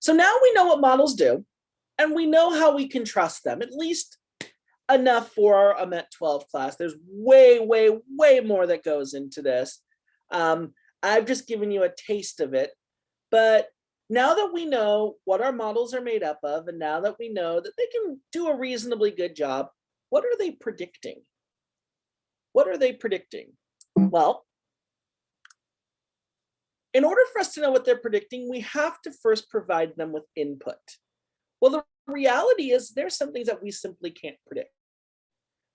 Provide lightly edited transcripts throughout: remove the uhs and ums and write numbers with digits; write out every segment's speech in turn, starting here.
So now we know what models do, and we know how we can trust them, at least enough for a Met 12 class. There's way, way, way more that goes into this. I've just given you a taste of it. But now that we know what our models are made up of, and now that we know that they can do a reasonably good job, what are they predicting? What are they predicting? Well, in order for us to know what they're predicting, we have to first provide them with input. Well, the reality is there's some things that we simply can't predict.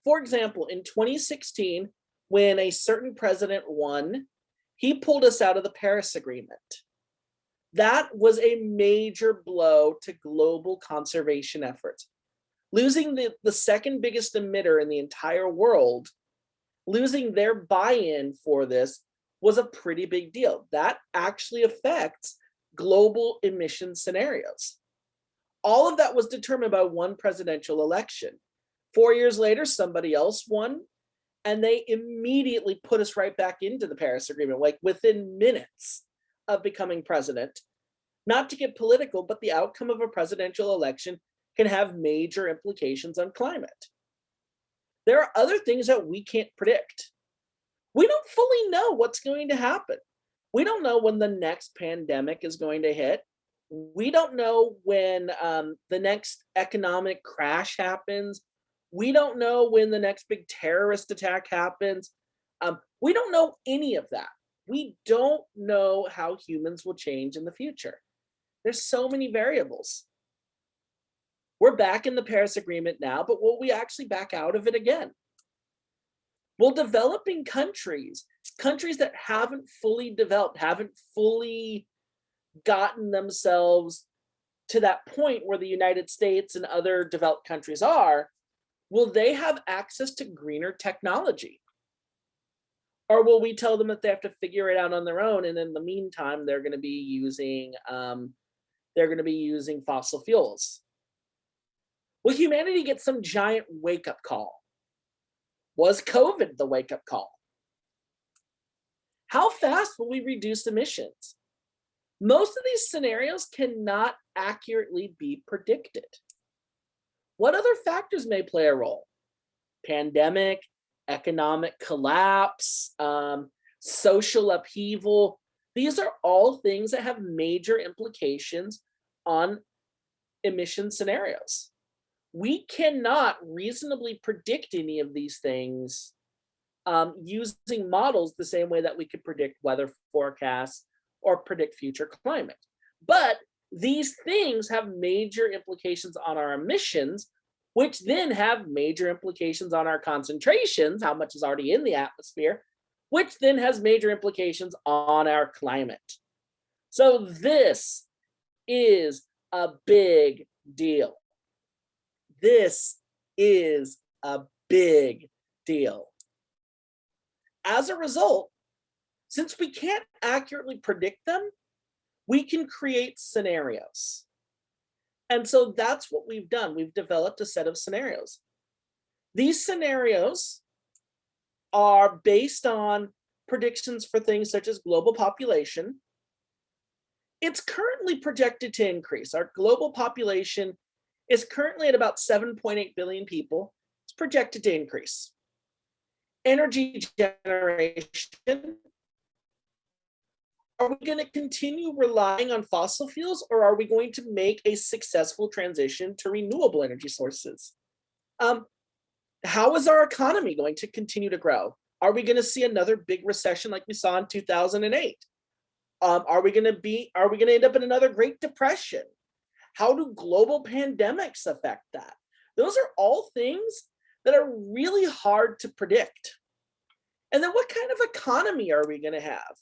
For example, in 2016, when a certain president won, he pulled us out of the Paris Agreement. That was a major blow to global conservation efforts. Losing the second biggest emitter in the entire world, losing their buy-in for this was a pretty big deal. That actually affects global emission scenarios. All of that was determined by one presidential election. 4 years later, somebody else won, and they immediately put us right back into the Paris Agreement, like within minutes of becoming president. Not to get political, but the outcome of a presidential election can have major implications on climate. There are other things that we can't predict. We don't fully know what's going to happen. We don't know when the next pandemic is going to hit. We don't know when the next economic crash happens. We don't know when the next big terrorist attack happens. We don't know any of that. We don't know how humans will change in the future. There's so many variables. We're back in the Paris Agreement now, but will we actually back out of it again? Will developing countries, countries that haven't fully developed, haven't fully gotten themselves to that point where the United States and other developed countries are, will they have access to greener technology? Or will we tell them that they have to figure it out on their own, and in the meantime, they're going to be using fossil fuels? Will humanity get some giant wake-up call? Was COVID the wake-up call? How fast will we reduce emissions? Most of these scenarios cannot accurately be predicted. What other factors may play a role? Pandemic, economic collapse, social upheaval. These are all things that have major implications on emission scenarios. We cannot reasonably predict any of these things using models the same way that we could predict weather forecasts or predict future climate. But these things have major implications on our emissions, which then have major implications on our concentrations, how much is already in the atmosphere, which then has major implications on our climate. So this is a big deal. This is a big deal. As a result, since we can't accurately predict them, we can create scenarios. And so that's what we've done. We've developed a set of scenarios. These scenarios are based on predictions for things such as global population. It's currently projected to increase. Our global population is currently at about 7.8 billion people. It's projected to increase. Energy generation. Are we going to continue relying on fossil fuels, or are we going to make a successful transition to renewable energy sources? How is our economy going to continue to grow? Are we going to see another big recession like we saw in 2008? Are we going to end up in another Great Depression? How do global pandemics affect that? Those are all things that are really hard to predict. And then what kind of economy are we going to have?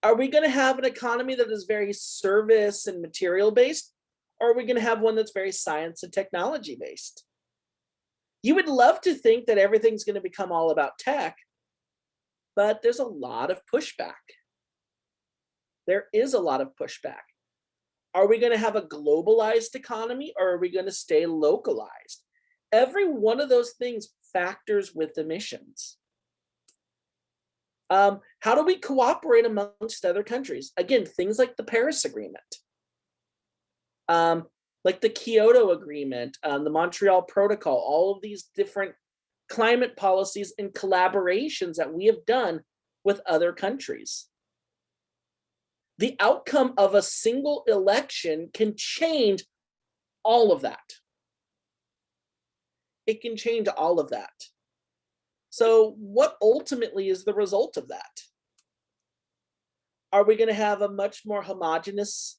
Are we going to have an economy that is very service and material based? Or are we going to have one that's very science and technology based? You would love to think that everything's going to become all about tech, but there's a lot of pushback. There is a lot of pushback. Are we going to have a globalized economy, or are we going to stay localized? Every one of those things factors with emissions. How do we cooperate amongst other countries? Again, things like the Paris Agreement. like the Kyoto Agreement, the Montreal Protocol, all of these different climate policies and collaborations that we have done with other countries. The outcome of a single election can change all of that. It can change all of that. So what ultimately is the result of that? Are we going to have a much more homogeneous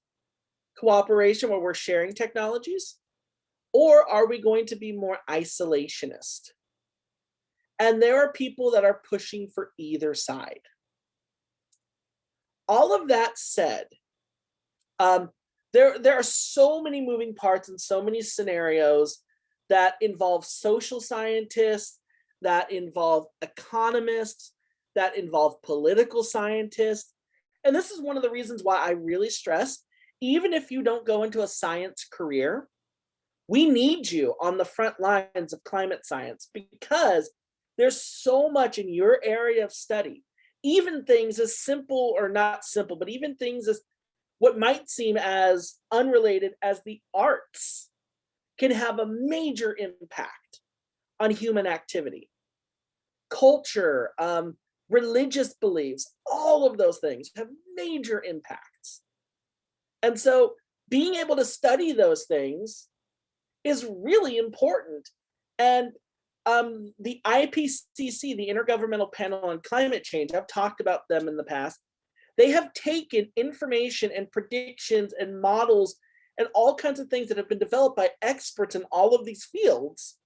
cooperation where we're sharing technologies? Or are we going to be more isolationist? And there are people that are pushing for either side. All of that said, there are so many moving parts and so many scenarios that involve social scientists, that involve economists, that involve political scientists. And this is one of the reasons why I really stress, even if you don't go into a science career, we need you on the front lines of climate science, because there's so much in your area of study, even things as simple, or not simple, but even things as what might seem as unrelated as the arts can have a major impact on human activity. Culture, religious beliefs, all of those things have major impacts. And so being able to study those things is really important. And the IPCC, the Intergovernmental Panel on Climate Change, I've talked about them in the past. They have taken information and predictions and models and all kinds of things that have been developed by experts in all of these fields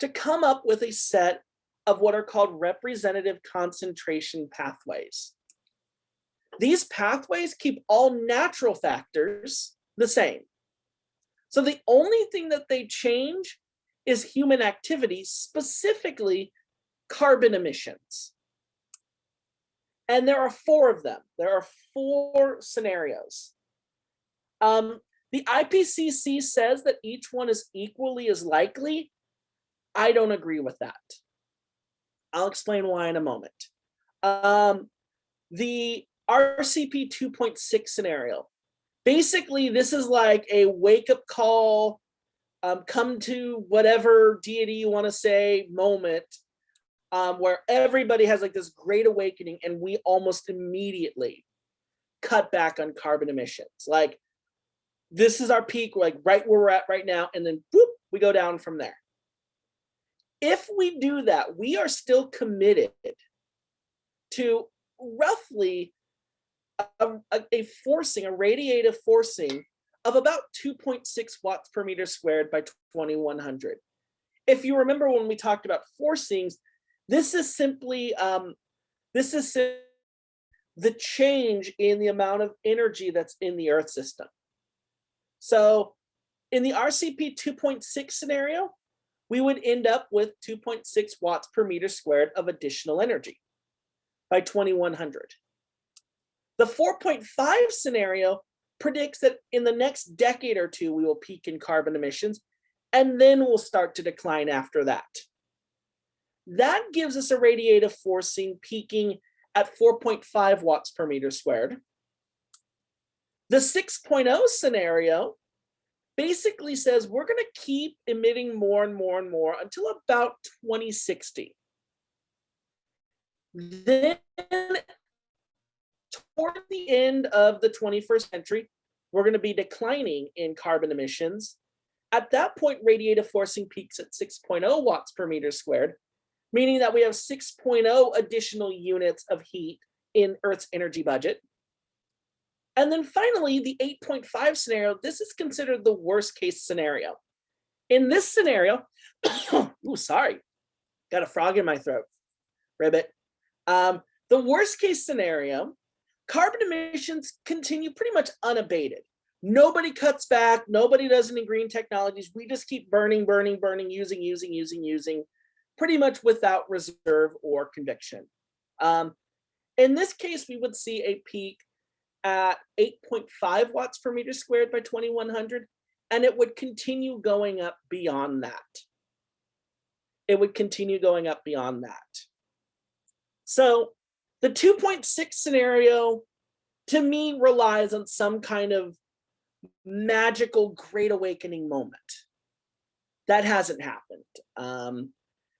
to come up with a set of what are called representative concentration pathways. These pathways keep all natural factors the same. So the only thing that they change is human activity, specifically carbon emissions. And there are 4 of them. There are 4 scenarios. The IPCC says that each one is equally as likely. I don't agree with that. I'll explain why in a moment. The RCP 2.6 scenario. Basically, this is like a wake-up call, come to whatever deity you want to say moment, where everybody has like this great awakening and we almost immediately cut back on carbon emissions. Like, this is our peak, like right where we're at right now, and then boop, we go down from there. If we do that, we are still committed to roughly a radiative forcing of about 2.6 watts per meter squared by 2100. If you remember when we talked about forcings, this is simply the change in the amount of energy that's in the Earth system. So in the RCP 2.6 scenario, we would end up with 2.6 watts per meter squared of additional energy by 2100. The 4.5 scenario predicts that in the next decade or 2, we will peak in carbon emissions, and then we'll start to decline after that. That gives us a radiative forcing peaking at 4.5 watts per meter squared. The 6.0 scenario basically says we're going to keep emitting more and more and more until about 2060. Then, toward the end of the 21st century, we're going to be declining in carbon emissions. At that point, radiative forcing peaks at 6.0 watts per meter squared, meaning that we have 6.0 additional units of heat in Earth's energy budget. And then finally, the 8.5 scenario, this is considered the worst case scenario. In this scenario, ooh, sorry, got a frog in my throat, ribbit. The worst case scenario, carbon emissions continue pretty much unabated. Nobody cuts back, nobody does any green technologies. We just keep burning, using, pretty much without reserve or conviction. In this case, we would see a peak at 8.5 watts per meter squared by 2100, and it would continue going up beyond that. It would continue going up beyond that. So the 2.6 scenario, to me, relies on some kind of magical great awakening moment. That hasn't happened.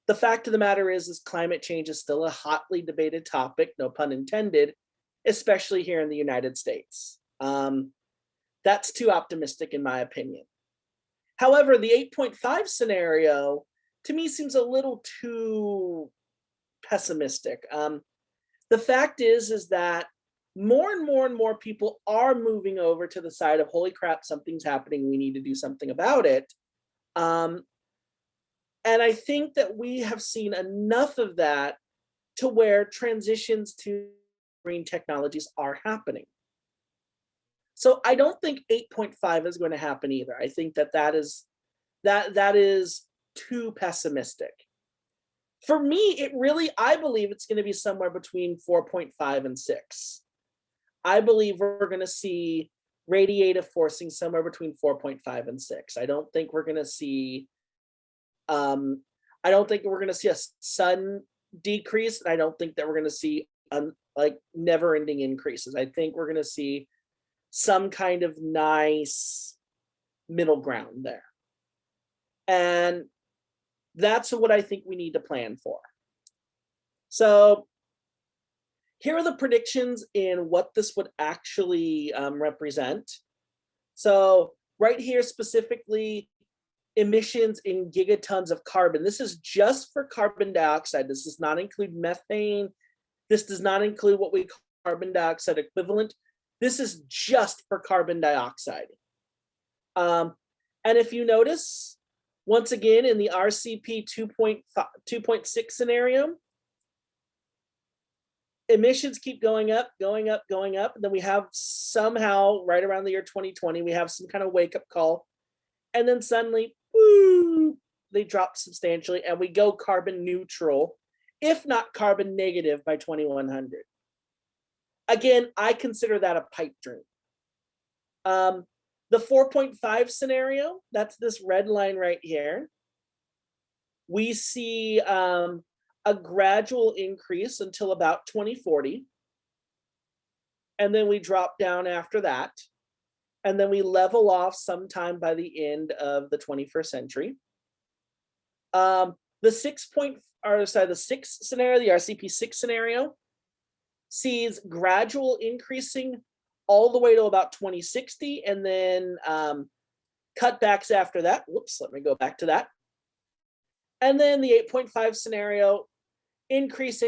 The fact of the matter is climate change is still a hotly debated topic, no pun intended, especially here in the United States. That's too optimistic in my opinion. However, the 8.5 scenario to me seems a little too pessimistic. The fact is that more and more and more people are moving over to the side of holy crap, something's happening, we need to do something about it. And I think that we have seen enough of that to where transitions to green technologies are happening. So I don't think 8.5 is going to happen either. I think that is too pessimistic. For me, I believe it's going to be somewhere between 4.5 and 6. I believe we're going to see radiative forcing somewhere between 4.5 and 6. I don't think we're going to see a sudden decrease, and I don't think that we're going to see like never-ending increases. I think we're going to see some kind of nice middle ground there, and that's what I think we need to plan for. So here are the predictions in what this would actually represent. So right here specifically, emissions in gigatons of carbon. This is just for carbon dioxide. This does not include methane. This does not include what we call carbon dioxide equivalent. This is just for carbon dioxide. And if you notice, once again, in the RCP 2.6 scenario, emissions keep going up, going up, going up. And then we have somehow, right around the year 2020, we have some kind of wake-up call. And then suddenly, woo, they drop substantially, and we go carbon neutral, if not carbon negative, by 2100. Again, I consider that a pipe dream. The 4.5 scenario, that's this red line right here. We see a gradual increase until about 2040. And then we drop down after that. And then we level off sometime by the end of the 21st century. The 6 scenario, the RCP 6 scenario, sees gradual increasing all the way to about 2060, and then cutbacks after that. Whoops, let me go back to that. And then the 8.5 scenario, increase.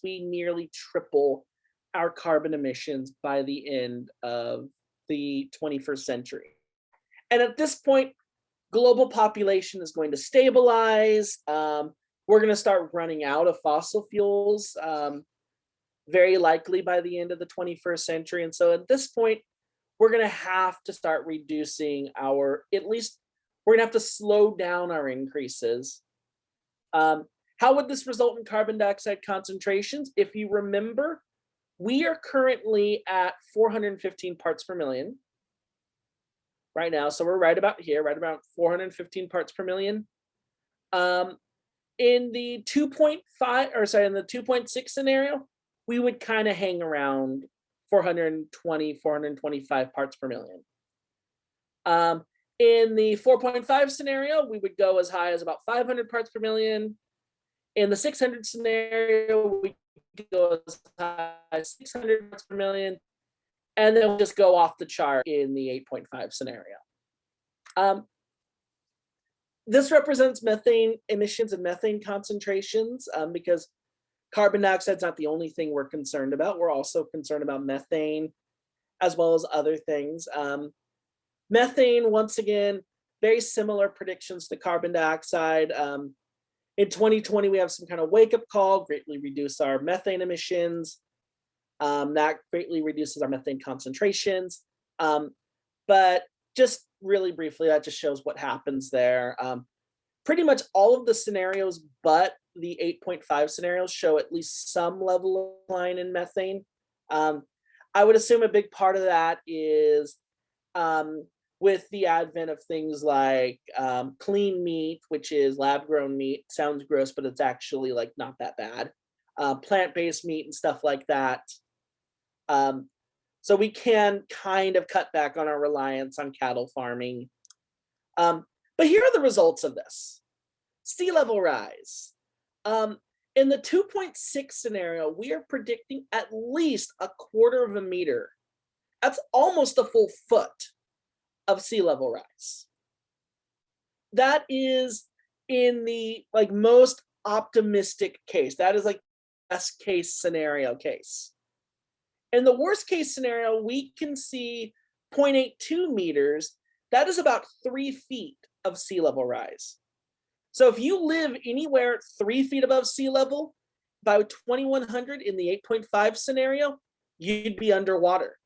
We nearly triple our carbon emissions by the end of the 21st century. And at this point, global population is going to stabilize. We're going to start running out of fossil fuels, very likely by the end of the 21st century. And so at this point, we're going to have to start reducing we're going to have to slow down our increases. How would this result in carbon dioxide concentrations? If you remember, we are currently at 415 parts per million right now. So we're right about here, right about 415 parts per million. In the 2.6 scenario, we would kind of hang around 420, 425 parts per million. In the 4.5 scenario, we would go as high as about 500 parts per million. In the 600 scenario, we could go as high as 600 parts per million. And then we'll just go off the chart in the 8.5 scenario. This represents methane emissions and methane concentrations because carbon dioxide is not the only thing we're concerned about. We're also concerned about methane as well as other things. Methane, once again, very similar predictions to carbon dioxide. In 2020, we have some kind of wake-up call, greatly reduce our methane emissions. That greatly reduces our methane concentrations. But just really briefly, that just shows what happens there. Pretty much all of the scenarios but the 8.5 scenarios show at least some level of decline in methane. I would assume a big part of that is with the advent of things like clean meat, which is lab-grown meat. Sounds gross, but it's actually like not that bad. Plant-based meat and stuff like that. So we can kind of cut back on our reliance on cattle farming. But here are the results of this. Sea level rise. In the 2.6 scenario, we are predicting at least 1/4 of a meter. That's almost a full foot of sea level rise. That is in the most optimistic case. That is like best case scenario case. In the worst case scenario, we can see 0.82 meters. That is about 3 feet of sea level rise. So if you live anywhere 3 feet above sea level, by 2100 in the 8.5 scenario, you'd be underwater.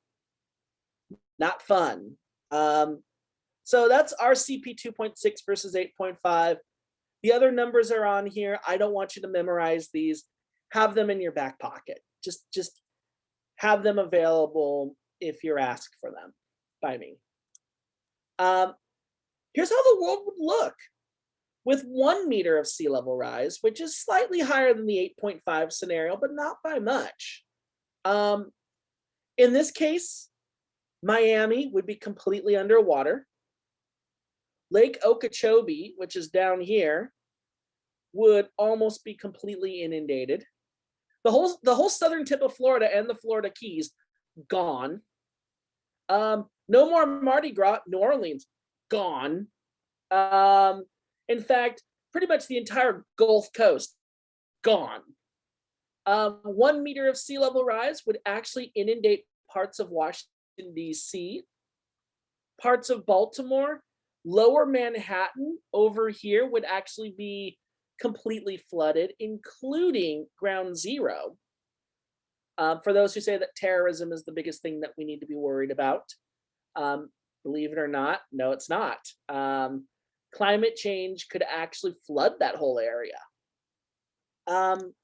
Not fun. So that's our CP 2.6 versus 8.5. The other numbers are on here. I don't want you to memorize these. Have them in your back pocket. Just have them available if you're asked for them by me. Here's how the world would look with 1 meter of sea level rise, which is slightly higher than the 8.5 scenario, but not by much. In this case, Miami would be completely underwater. Lake Okeechobee, which is down here, would almost be completely inundated. The whole southern tip of Florida and the Florida Keys, gone. No more Mardi Gras, New Orleans, gone. In fact, pretty much the entire Gulf Coast, gone. 1 meter of sea level rise would actually inundate parts of Washington, D.C., parts of Baltimore. Lower Manhattan over here would actually be completely flooded, including Ground Zero. For those who say that terrorism is the biggest thing that we need to be worried about, believe it or not, no, it's not. Climate change could actually flood that whole area. And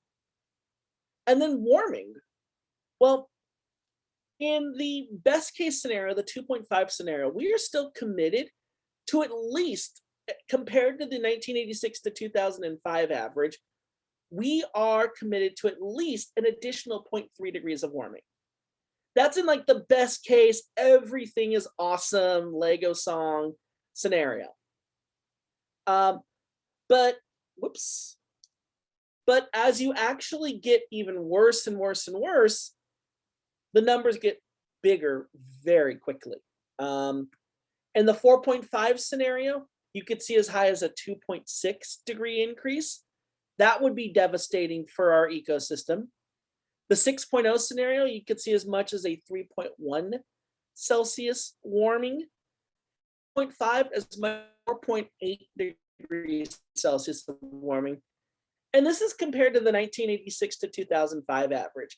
then warming. Well, in the best case scenario, the 2.5 scenario, we are still committed to at least, compared to the 1986 to 2005 average, we are committed to at least an additional 0.3 degrees of warming. That's in like the best case, everything is awesome, Lego song scenario. But as you actually get even worse and worse and worse, the numbers get bigger very quickly. In the 4.5 scenario, you could see as high as a 2.6 degree increase. That would be devastating for our ecosystem. The 6.0 scenario, you could see as much as a 3.1 Celsius warming. 0.5 as much as 4.8 degrees Celsius of warming. And this is compared to the 1986 to 2005 average.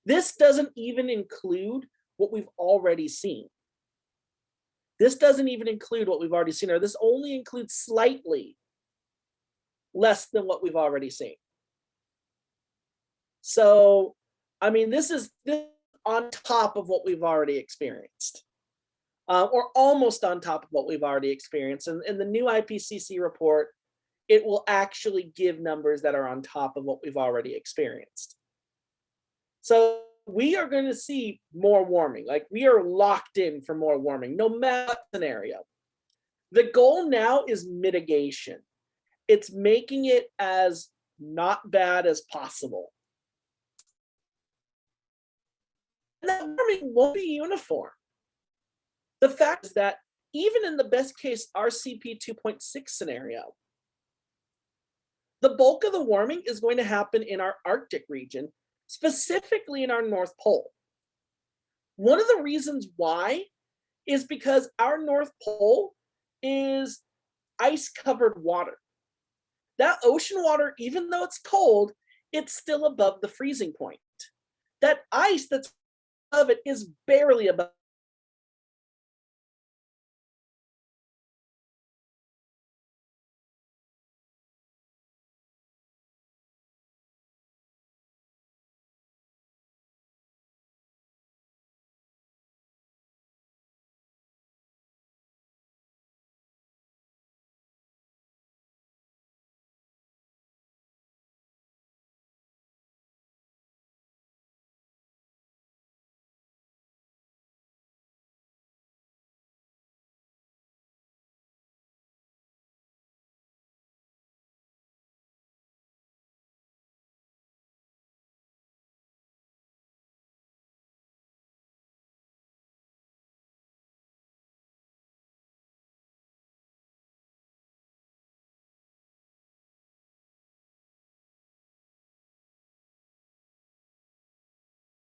This doesn't even include what we've already seen. This doesn't even include what we've already seen, or this only includes slightly less than what we've already seen. So, I mean, this is on top of what we've already experienced, or almost on top of what we've already experienced. And in the new IPCC report, it will actually give numbers that are on top of what we've already experienced. So we are going to see more warming. Like, we are locked in for more warming, no matter what scenario. The goal now is mitigation. It's making it as not bad as possible. And that warming won't be uniform. The fact is that even in the best case RCP 2.6 scenario, the bulk of the warming is going to happen in our Arctic region, specifically in our North Pole. One of the reasons why is because our North Pole is ice-covered water. That ocean water, even though it's cold, it's still above the freezing point. That ice that's above it is barely above